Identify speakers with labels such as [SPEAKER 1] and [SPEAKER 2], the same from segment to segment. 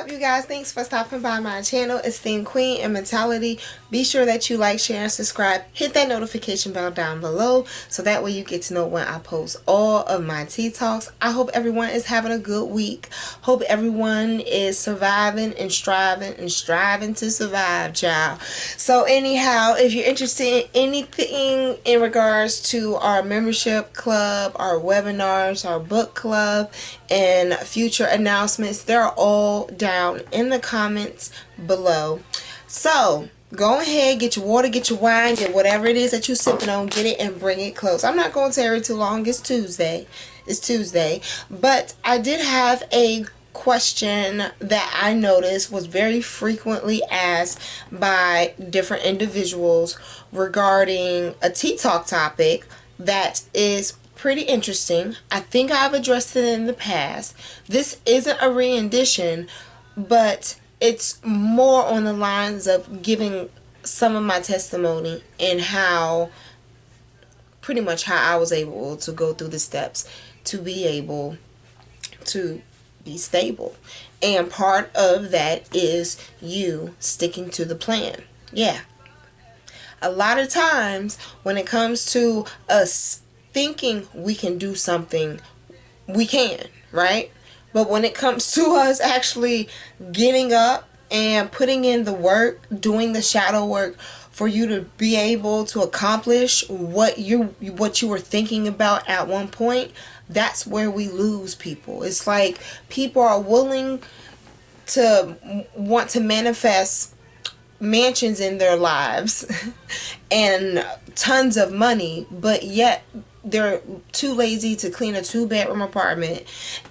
[SPEAKER 1] up, you guys? Thanks for stopping by my channel, Esteemed Queen Mentality. Be sure that you like, share, and subscribe. Hit that notification bell down below so that way you get to know when I post all of my tea talks. I hope everyone is having a good week. Hope everyone is surviving and striving to survive, child. So anyhow, if you're interested in anything in regards to our membership club, our webinars, our book club, and future announcements, they're all down in the comments below. So go ahead, get your water, get your wine, get whatever it is that you're sipping on, get it and bring it close. I'm not going to tarry too long. It's Tuesday. But I did have a question that I noticed was very frequently asked by different individuals regarding a tea talk topic that is pretty interesting. I think I've addressed it in the past. This isn't a rendition, but it's more on the lines of giving some of my testimony and how pretty much how I was able to go through the steps to be able to be stable. And part of that is you sticking to the plan. Yeah. A lot of times when it comes to us thinking we can do something, we can, right? But when it comes to us actually getting up and putting in the work, doing the shadow work for you to be able to accomplish what you were thinking about at one point, that's where we lose people. It's like people are willing to want to manifest mansions in their lives and tons of money, but yet they're too lazy to clean a 2-bedroom apartment,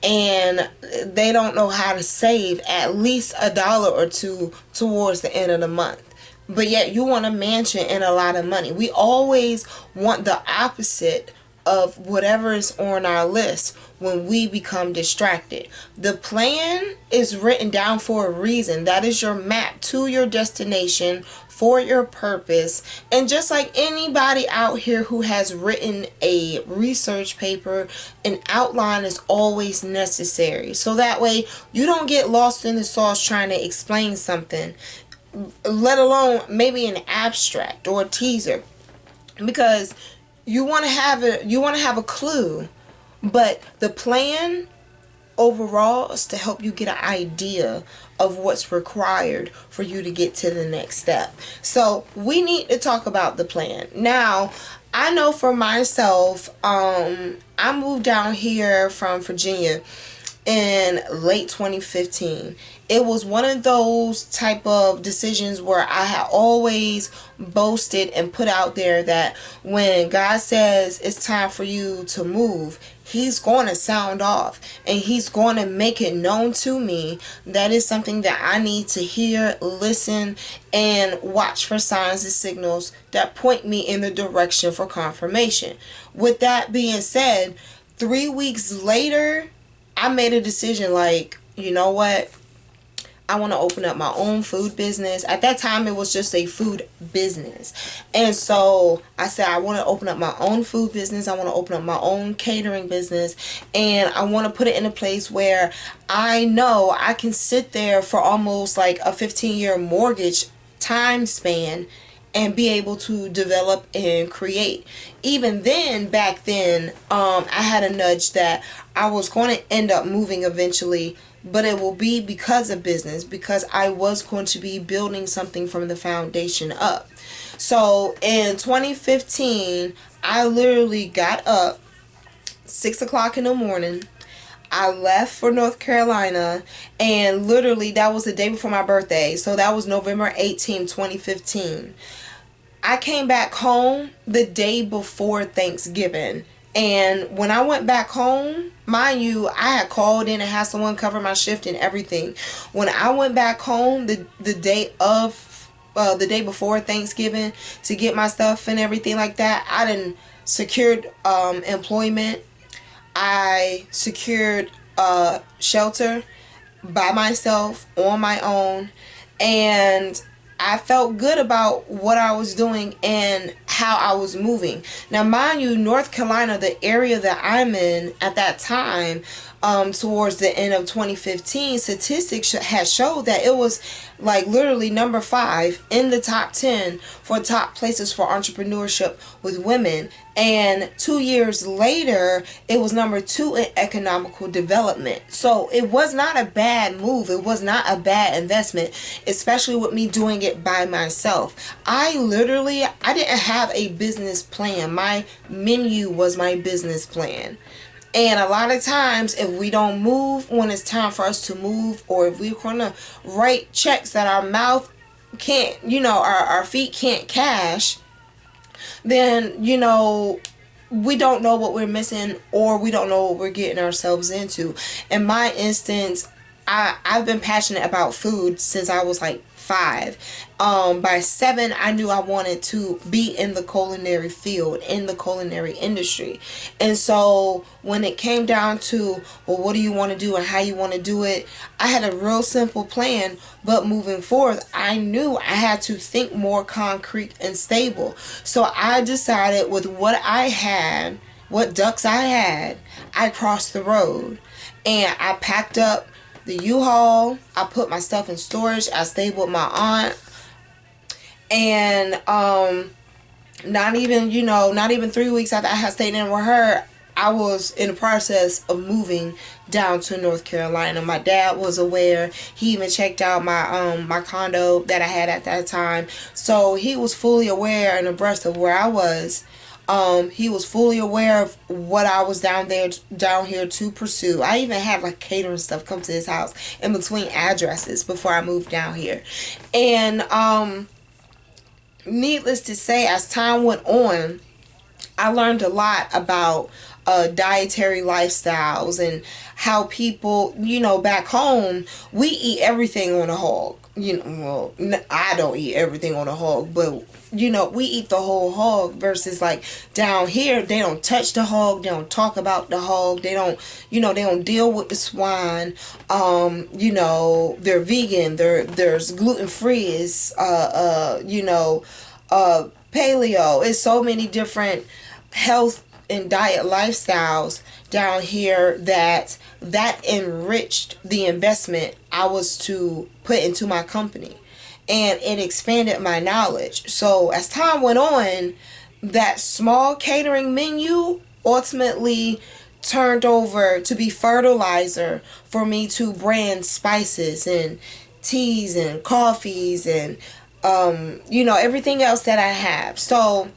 [SPEAKER 1] and they don't know how to save at least $1 or $2 towards the end of the month. But yet you want a mansion and a lot of money. We always want the opposite of whatever is on our list when we become distracted. The plan is written down for a reason. That is your map to your destination for your purpose. And just like anybody out here who has written a research paper, an outline is always necessary. So that way you don't get lost in the sauce trying to explain something, let alone maybe an abstract or a teaser, because you want to have a clue, but the plan overall is to help you get an idea of what's required for you to get to the next step. So we need to talk about the plan. Now, I know for myself, I moved down here from Virginia in late 2015. It was one of those type of decisions where I had always boasted and put out there that when God says it's time for you to move, He's going to sound off and He's going to make it known to me that is something that I need to hear, listen, and watch for signs and signals that point me in the direction for confirmation. With that being said, 3 weeks later, I made a decision like, you know what? I want to open up my own food business. At that time, it was just a food business. And so I said, I want to open up my own food business. I want to open up my own catering business. And I want to put it in a place where I know I can sit there for almost like a 15-year mortgage time span and be able to develop and create. Even then, back then, I had a nudge that I was going to end up moving eventually, but it will be because of business, because I was going to be building something from the foundation up. So in 2015, I literally got up 6 o'clock in the morning. I left for North Carolina, and literally that was the day before my birthday. So that was November 18, 2015. I came back home the day before Thanksgiving. And when I went back home, mind you, I had called in and had someone cover my shift and everything. When I went back home the day before Thanksgiving to get my stuff and everything like that, I done secured employment. I secured shelter by myself on my own, and I felt good about what I was doing and how I was moving. Now, mind you, North Carolina, the area that I'm in at that time, towards the end of 2015, statistics had showed that it was like literally number 5 in the top 10 for top places for entrepreneurship with women. And 2 years later, it was number 2 in economical development. So it was not a bad move. It was not a bad investment, especially with me doing it by myself. I didn't have a business plan. My menu was my business plan. And a lot of times, if we don't move when it's time for us to move, or if we're going to write checks that our mouth can't, our feet can't cash, then, we don't know what we're missing, or we don't know what we're getting ourselves into. In my instance, I've been passionate about food since I was like 5. By 7, I knew I wanted to be in the culinary field, in the culinary industry. And so when it came down to, well, what do you want to do and how you want to do it, I had a real simple plan. But moving forward, I knew I had to think more concrete and stable. So I decided with what I had, what ducks I had, I crossed the road. And I packed up the U-Haul. I put my stuff in storage. I stayed with my aunt. And not even 3 weeks after I had stayed in with her, I was in the process of moving down to North Carolina. My dad was aware. He even checked out my condo that I had at that time. So he was fully aware and abreast of where I was. He was fully aware of what I was down here to pursue. I even had like catering stuff come to his house in between addresses before I moved down here. And needless to say, as time went on, I learned a lot about dietary lifestyles and how people, back home, we eat everything on a hog. I don't eat everything on a hog, but we eat the whole hog, versus like down here, they don't touch the hog, they don't talk about the hog, they don't deal with the swine. They're vegan, there's gluten-free, is paleo. It's so many different health and diet lifestyles down here that enriched the investment I was to put into my company, and it expanded my knowledge. So as time went on, that small catering menu ultimately turned over to be fertilizer for me to brand spices and teas and coffees and everything else that I have. So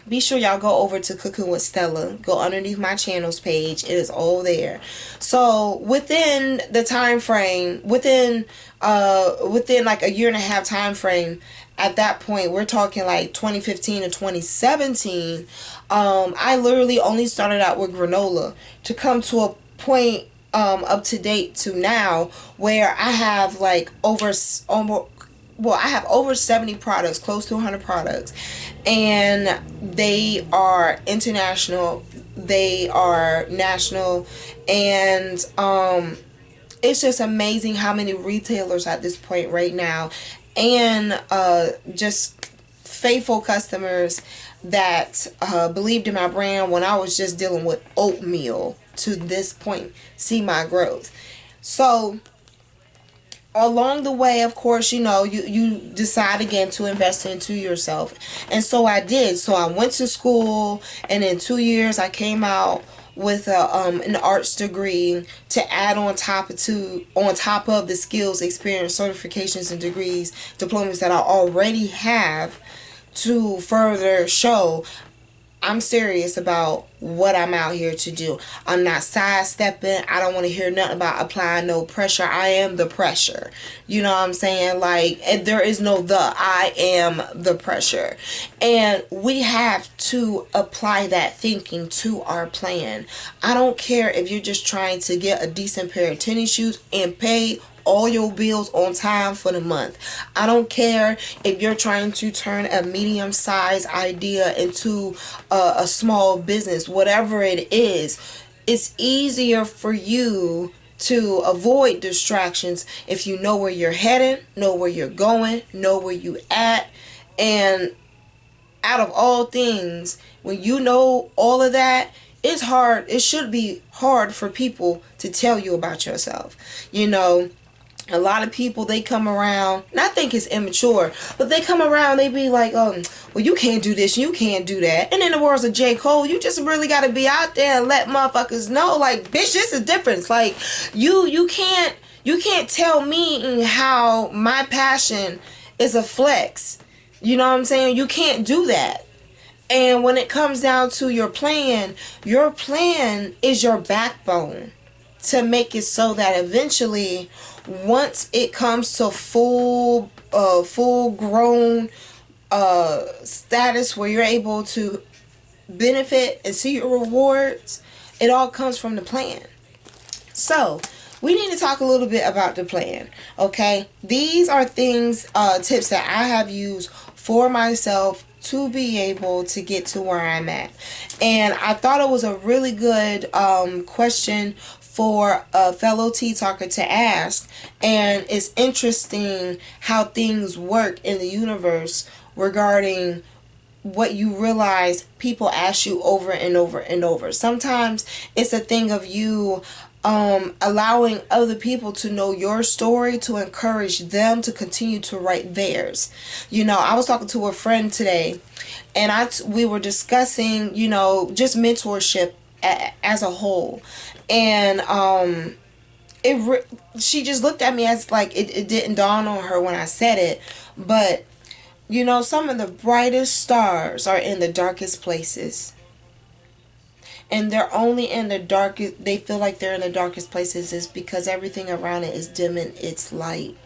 [SPEAKER 1] be sure y'all go over to Cooking with Stella. Go underneath my channel's page. It is all there. So within the time frame, within like a year and a half time frame, at that point, we're talking like 2015 to 2017, I literally only started out with granola to come to a point up to date to now where I have like over 70 products, close to 100 products, and they are international, they are national, and it's just amazing how many retailers at this point right now, and just faithful customers that believed in my brand when I was just dealing with oatmeal to this point see my growth. So along the way, of course, you decide again to invest into yourself. And so I did. So I went to school, and in 2 years I came out with an arts degree to add on top of the skills, experience, certifications, and diplomas that I already have, to further show I'm serious about what I'm out here to do. I'm not sidestepping. I don't want to hear nothing about applying no pressure. I am the pressure. You know what I'm saying? Like, there is no I am the pressure. And we have to apply that thinking to our plan. I don't care if you're just trying to get a decent pair of tennis shoes and pay all your bills on time for the month. I don't care if you're trying to turn a medium-sized idea into a small business. Whatever it is, it's easier for you to avoid distractions if you know where you're heading, know where you're going, know where you at. And out of all things, when you know all of that, it's hard. It should be hard for people to tell you about yourself. You know, a lot of people, they come around, and I think it's immature, but they come around, they be like, well, you can't do this, you can't do that. And in the words of J. Cole, you just really got to be out there and let motherfuckers know, like, bitch, this is different. Like, you can't tell me how my passion is a flex. You know what I'm saying? You can't do that. And when it comes down to your plan is your backbone to make it so that eventually, once it comes to full grown status where you're able to benefit and see your rewards, it all comes from the plan. So we need to talk a little bit about the plan. Okay, these are things, tips that I have used for myself to be able to get to where I'm at. And I thought it was a really good question for a fellow tea talker to ask. And it's interesting how things work in the universe regarding what you realize people ask you over and over and over. Sometimes it's a thing of you allowing other people to know your story to encourage them to continue to write theirs. You know, I was talking to a friend today, and we were discussing, you know, just mentorship as a whole. And she just looked at me as like it didn't dawn on her when I said it, but you know, some of the brightest stars are in the darkest places. And they're only in the darkest, they feel like they're in the darkest places is because everything around it is dimming its light.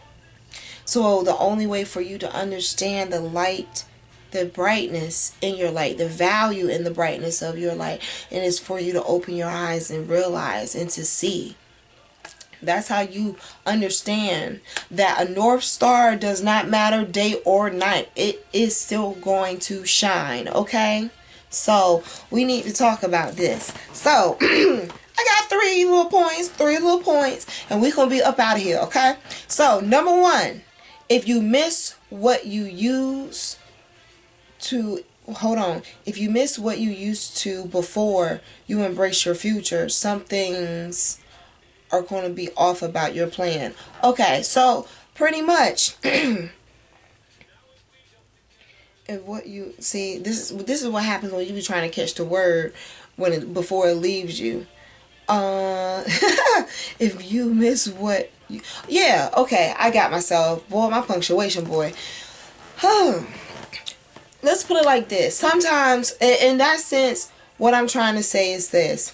[SPEAKER 1] So the only way for you to understand the light, the brightness in your light, the value in the brightness of your light, and it's for you to open your eyes and realize and to see. That's how you understand that a North Star does not matter day or night. It is still going to shine, okay? So we need to talk about this. So I got three little points, and we're going to be up out of here, okay? So number one, if you miss what you used to, if you miss what you used to before you embrace your future, some things are going to be off about your plan. Okay, so pretty much if what you see, this is what happens when you be trying to catch the word before it leaves you. If you miss what you, yeah, okay, I got myself. Boy, my punctuation, boy. Let's put it like this. Sometimes, in that sense, what I'm trying to say is this.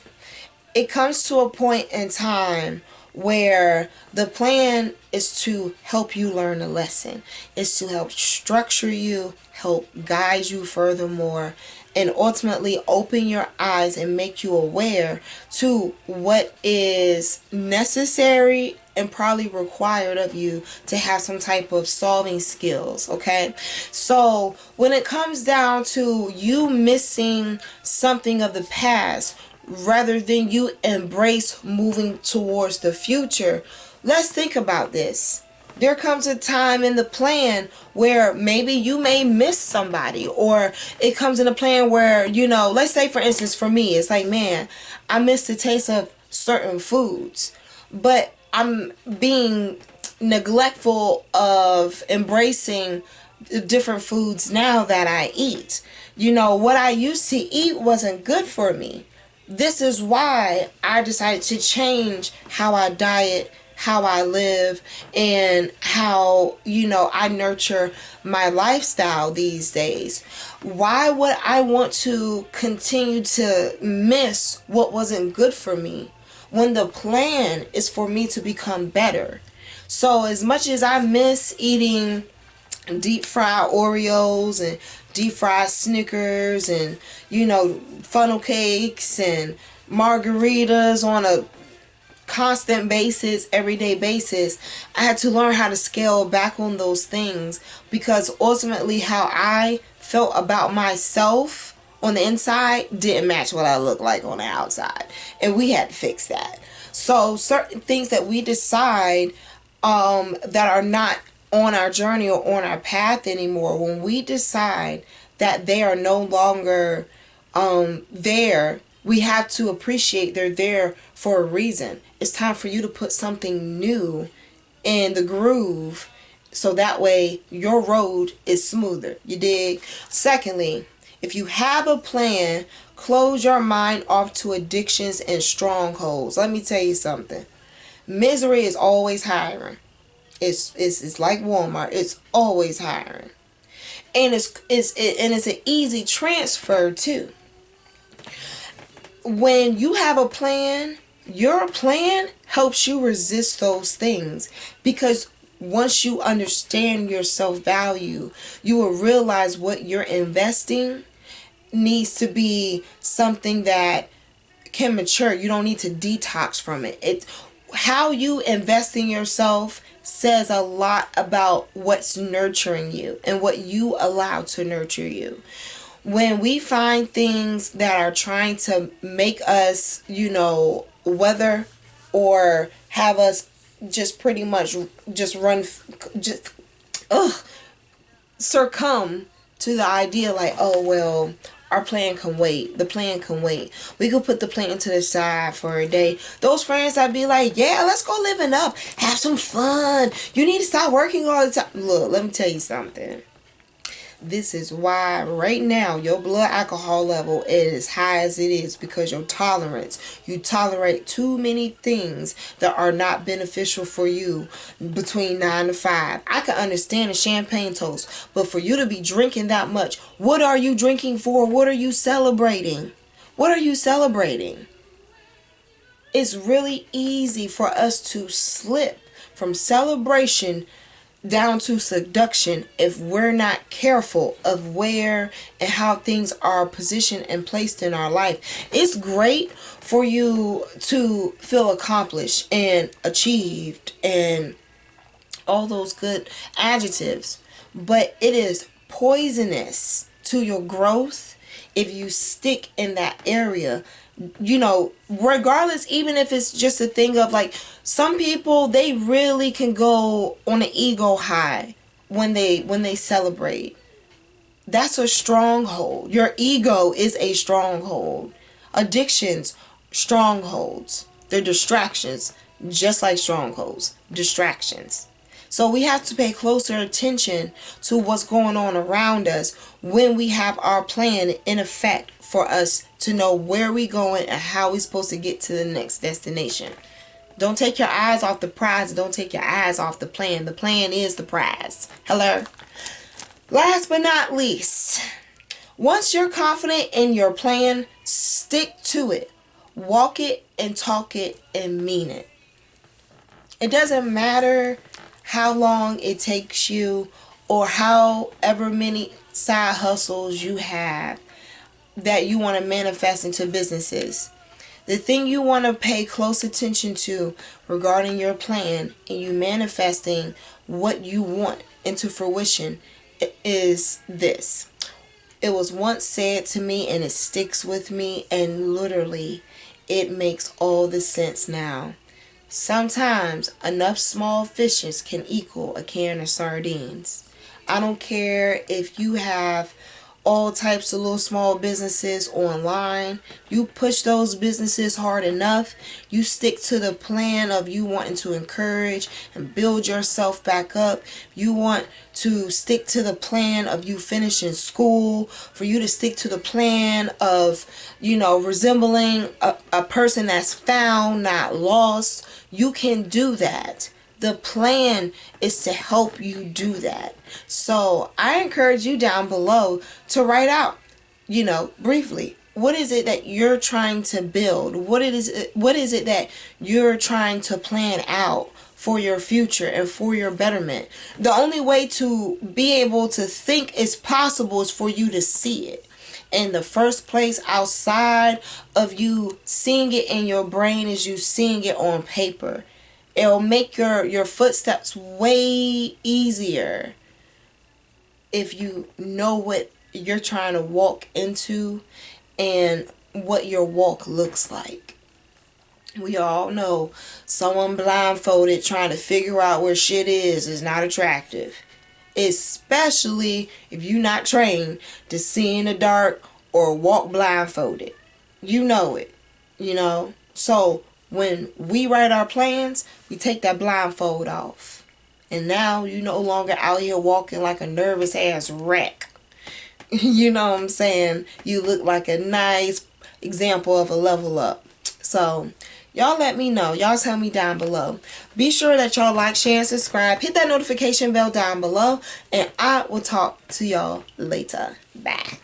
[SPEAKER 1] It comes to a point in time where the plan is to help you learn a lesson. It's to help structure you, help guide you furthermore, and ultimately open your eyes and make you aware to what is necessary and probably required of you to have some type of solving skills, okay? So when it comes down to you missing something of the past, rather than you embrace moving towards the future, let's think about this. There comes a time in the plan where maybe you may miss somebody, or it comes in a plan where, you know, let's say for instance for me, it's like, man, I miss the taste of certain foods, but I'm being neglectful of embracing the different foods now that I eat. You know, what I used to eat wasn't good for me. This is why I decided to change how I diet, how I live, and how, you know, I nurture my lifestyle these days. Why would I want to continue to miss what wasn't good for me when the plan is for me to become better? So as much as I miss eating deep fried Oreos and deep fried Snickers and, you know, funnel cakes and margaritas on a constant basis, everyday basis, I had to learn how to scale back on those things, because ultimately how I felt about myself on the inside didn't match what I looked like on the outside, and we had to fix that. So certain things that we decide that are not on our journey or on our path anymore, when we decide that they are no longer there, We have to appreciate they're there for a reason. It's time for you to put something new in the groove, so that way your road is smoother. You dig? Secondly, if you have a plan, close your mind off to addictions and strongholds. Let me tell you something. Misery is always hiring. It's like Walmart. It's always hiring. And it's an easy transfer too. When you have a plan, your plan helps you resist those things, because once you understand your self-value, you will realize what you're investing needs to be something that can mature. You don't need to detox from it. It's how you invest in yourself says a lot about what's nurturing you and what you allow to nurture you. When we find things that are trying to make us, weather or have us just pretty much succumb to the idea like, oh, well, our plan can wait. The plan can wait. We could put the plan to the side for a day. Those friends that be like, yeah, let's go living up. Have some fun. You need to stop working all the time. Look, let me tell you something. This is why right now your blood alcohol level is as high as it is, because your tolerance. You tolerate too many things that are not beneficial for you between 9 to 5. I can understand a champagne toast, but for you to be drinking that much, what are you drinking for? What are you celebrating? What are you celebrating? It's really easy for us to slip from celebration down to seduction if we're not careful of where and how things are positioned and placed in our life. It's great for you to feel accomplished and achieved and all those good adjectives, but it is poisonous to your growth if you stick in that area. Regardless, even if it's just a thing of like, some people, they really can go on an ego high when they celebrate. That's a stronghold. Your ego is a stronghold. Addictions, strongholds. They're distractions, just like strongholds. Distractions. So we have to pay closer attention to what's going on around us when we have our plan in effect, for us to know where we're going and how we're supposed to get to the next destination. Don't take your eyes off the prize. Don't take your eyes off the plan. The plan is the prize. Hello? Last but not least, once you're confident in your plan, stick to it. Walk it and talk it and mean it. It doesn't matter how long it takes you or however many side hustles you have that you want to manifest into businesses. The thing you want to pay close attention to regarding your plan and you manifesting what you want into fruition is this. It was once said to me and it sticks with me, and literally it makes all the sense now. Sometimes enough small fishes can equal a can of sardines. I don't care if you have all types of little small businesses online. You push those businesses hard enough, you stick to the plan of you wanting to encourage and build yourself back up. You want to stick to the plan of you finishing school, for you to stick to the plan of, resembling a person that's found, not lost. You can do that. The plan is to help you do that. So I encourage you down below to write out, briefly, what is it that you're trying to build? What is it that you're trying to plan out for your future and for your betterment? The only way to be able to think it's possible is for you to see it. In the first place, outside of you seeing it in your brain, is you seeing it on paper. It'll make your footsteps way easier if you know what you're trying to walk into and what your walk looks like. We all know someone blindfolded trying to figure out where shit is not attractive. Especially if you're not trained to see in the dark or walk blindfolded. you know it, you know. So when we write our plans, we take that blindfold off. And now you no longer out here walking like a nervous ass wreck. You know what I'm saying? You look like a nice example of a level up. So y'all let me know. Y'all tell me down below. Be sure that y'all like, share, and subscribe. Hit that notification bell down below. And I will talk to y'all later. Bye.